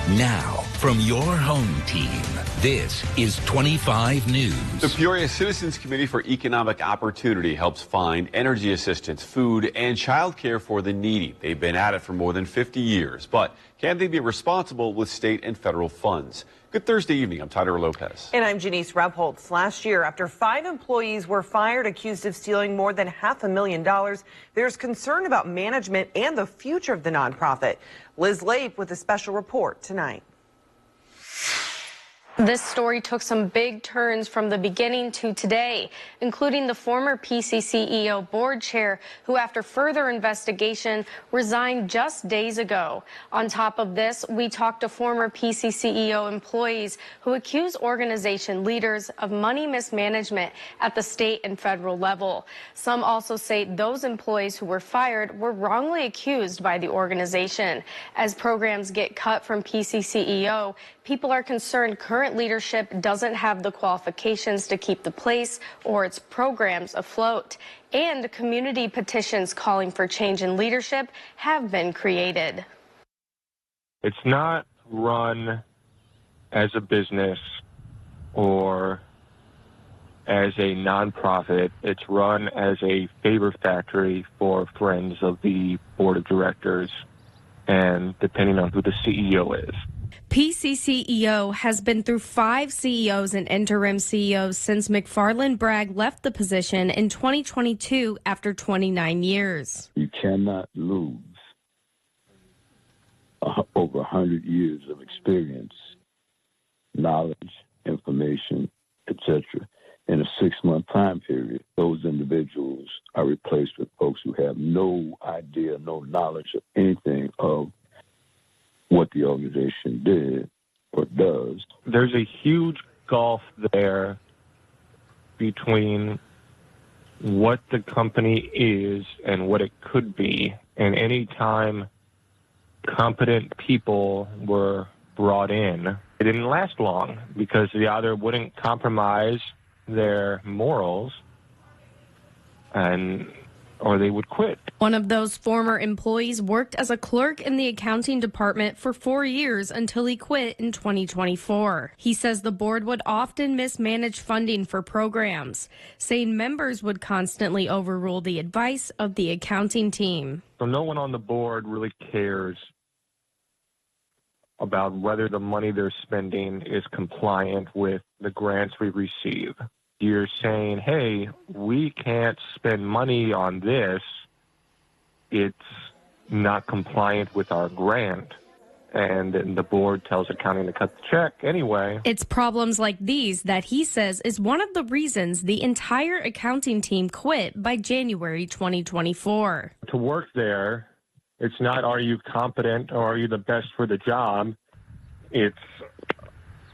Now, from your home team, this is 25 News. The Peoria Citizens Committee for Economic Opportunity helps find energy assistance, food, and child care for the needy. They've been at it for more than 50 years, but can they be responsible with state and federal funds? Good Thursday evening. I'm Tyler Lopez. And I'm Janice Rebholz. Last year, after 5 employees were fired accused of stealing more than $500,000, there's concern about management and the future of the nonprofit. Liz Lape with a special report tonight. This story took some big turns from the beginning to today, including the former PCCEO board chair, who after further investigation resigned just days ago. On top of this, we talked to former PCCEO employees who accuse organization leaders of money mismanagement at the state and federal level. Some also say those employees who were fired were wrongly accused by the organization. As programs get cut from PCCEO, people are concerned current leadership doesn't have the qualifications to keep the place or its programs afloat. And community petitions calling for change in leadership have been created. It's not run as a business or as a nonprofit. It's run as a favor factory for friends of the board of directors and depending on who the CEO is. PCCEO has been through 5 CEOs and interim CEOs since McFarland Bragg left the position in 2022 after 29 years. You cannot lose over 100 years of experience, knowledge, information, etc. in a 6-month time period. Those individuals are replaced with folks who have no idea, no knowledge of anything of what the organization did or does. There's a huge gulf there between what the company is and what it could be. And any time competent people were brought in, it didn't last long because they either wouldn't compromise their morals or they would quit. One of those former employees worked as a clerk in the accounting department for 4 years until he quit in 2024. He says the board would often mismanage funding for programs, saying members would constantly overrule the advice of the accounting team. So no one on the board really cares about whether the money they're spending is compliant with the grants we receive. You're saying, hey, we can't spend money on this. It's not compliant with our grant. And then the board tells accounting to cut the check anyway. It's problems like these that he says is one of the reasons the entire accounting team quit by January 2024. To work there, it's not are you competent or are you the best for the job. It's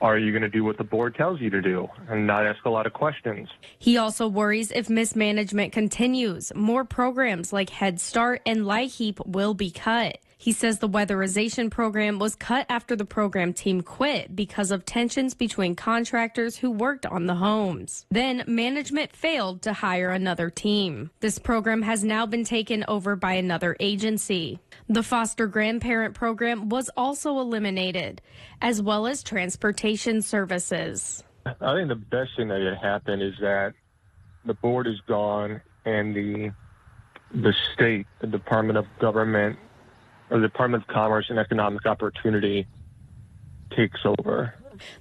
are you going to do what the board tells you to do and not ask a lot of questions? He also worries if mismanagement continues, more programs like Head Start and LIHEAP will be cut. He says the weatherization program was cut after the program team quit because of tensions between contractors who worked on the homes. Then management failed to hire another team. This program has now been taken over by another agency. The foster grandparent program was also eliminated, as well as transportation services. I think the best thing that could happen is that the board is gone and the state, the Department of Government, or the Department of Commerce and Economic Opportunity takes over.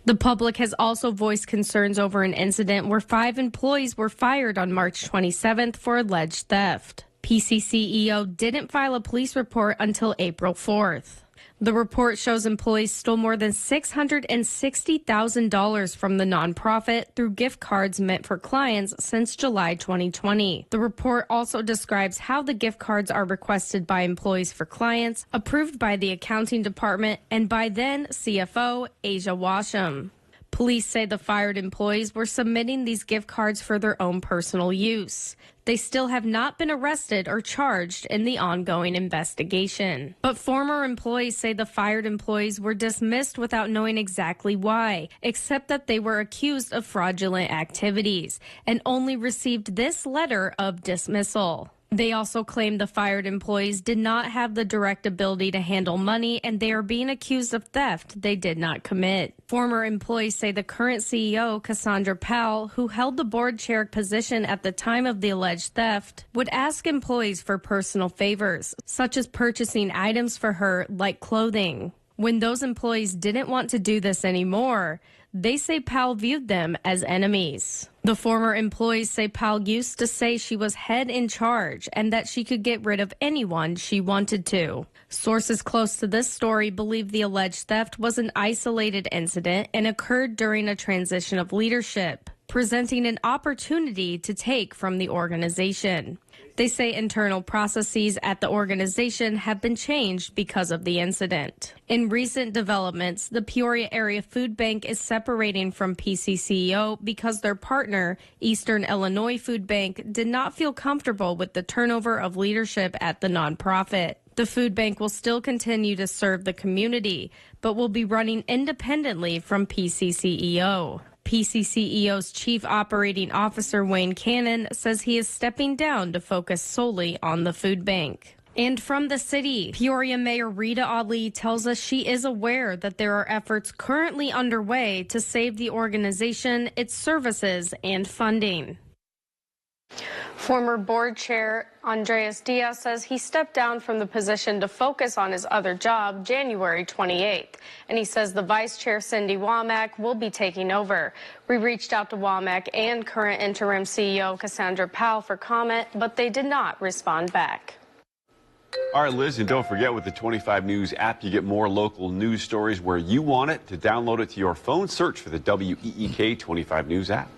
The public has also voiced concerns over an incident where 5 employees were fired on March 27th for alleged theft. PCCEO didn't file a police report until April 4th. The report shows employees stole more than $660,000 from the nonprofit through gift cards meant for clients since July 2020. The report also describes how the gift cards are requested by employees for clients, approved by the accounting department, and by then CFO Asia Washam. Police say the fired employees were submitting these gift cards for their own personal use. They still have not been arrested or charged in the ongoing investigation. But former employees say the fired employees were dismissed without knowing exactly why, except that they were accused of fraudulent activities and only received this letter of dismissal. They also claim the fired employees did not have the direct ability to handle money, and they are being accused of theft they did not commit. Former employees say the current CEO, Cassandra Powell, who held the board chair position at the time of the alleged theft, would ask employees for personal favors, such as purchasing items for her, like clothing. When those employees didn't want to do this anymore, they say Powell viewed them as enemies. The former employees say Powell used to say she was head in charge and that she could get rid of anyone she wanted to. Sources close to this story believe the alleged theft was an isolated incident and occurred during a transition of leadership, presenting an opportunity to take from the organization. They say internal processes at the organization have been changed because of the incident. In recent developments, the Peoria Area Food Bank is separating from PCCEO because their partner, Eastern Illinois Food Bank, did not feel comfortable with the turnover of leadership at the nonprofit. The food bank will still continue to serve the community, but will be running independently from PCCEO. PCCEO's Chief Operating Officer Wayne Cannon says he is stepping down to focus solely on the food bank. And from the city, Peoria Mayor Rita Ali tells us she is aware that there are efforts currently underway to save the organization, its services, and funding. Former board chair Andreas Diaz says he stepped down from the position to focus on his other job January 28th. And he says the vice chair, Cindy Womack, will be taking over. We reached out to Womack and current interim CEO Cassandra Powell for comment, but they did not respond back. All right, Liz, and don't forget with the 25 News app, you get more local news stories where you want it. To download it to your phone, search for the WEEK 25 News app.